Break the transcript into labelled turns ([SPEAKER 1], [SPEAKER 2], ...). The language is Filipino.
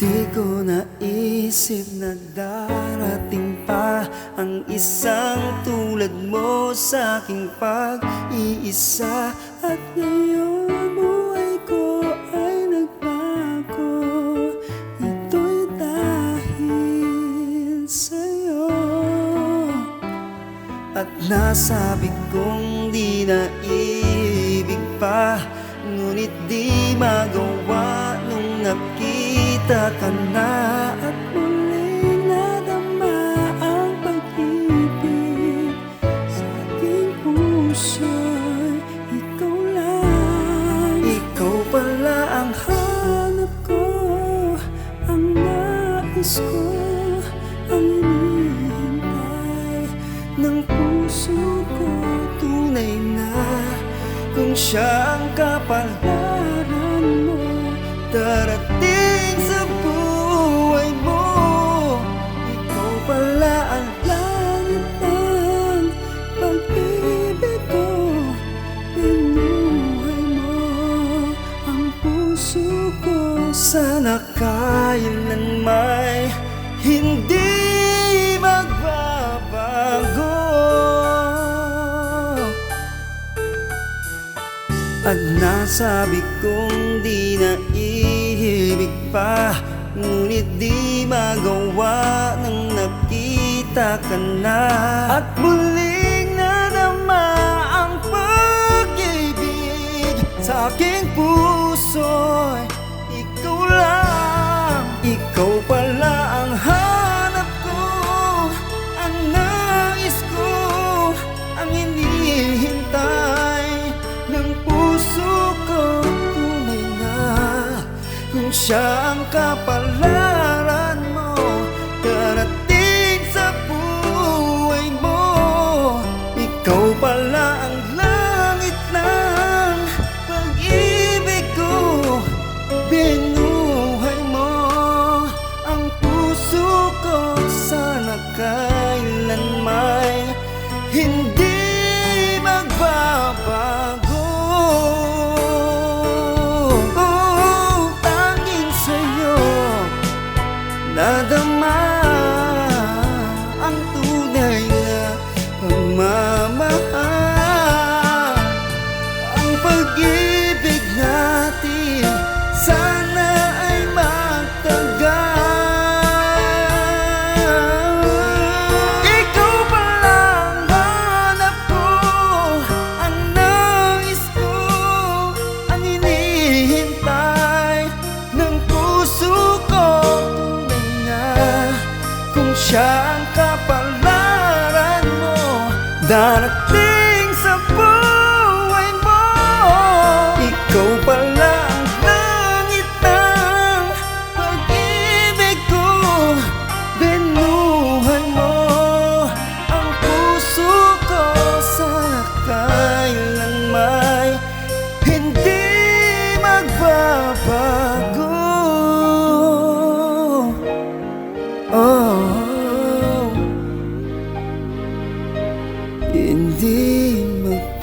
[SPEAKER 1] Di ko naisip na darating pa ang isang tulad mo sa aking pag-iisa. At ngayon buhay ko ay nagbago. Ito'y dahil sa'yo. At nasabi kong di na ibig pa, ngunit di magawa nung nakita ka na. At muling nadama ang pag-ibig sa aking puso'y ikaw lang. Ikaw pala ang hanap ko, ang nais ko, ang hinihintay ng puso ko. Tunay na kung siya ang kapalaran mo, darating sa buhay mo. Ikaw pala ang langit ng pag-ibig ko. Binuhay mo ang puso ko. Sana kailanman hindi magbabago. At nasabi kong di na ibig pa, ngunit di magawa nang nakita ka na. At muling nadama ang pag-ibig sa aking puso'y ikaw lang. Ikaw pala ang hanap ko, ang nais ko, ang hinihintay ng puso ko. Tunay na kung siya ang kapalaran mo, darating sa buhay mo. Ikaw pala ang langit ng pag-ibig ko. Binuhay mo ang puso ko. Sana kailanman hindi magbabago. Nadama ang tunay na pagmamahal, ang pag-ibig natin sana ay magtagal. Ikaw pala ang hanap ko, ang nais ko, ang hinihintay ng puso ko. Kung siya ang kapalaran mo, darating sa buhay mo. Ikaw pala ang langit ng pag-ibig ko. Binuhay mo ang puso ko. Sana kailanman hindi magbabago. Hindi magbabago.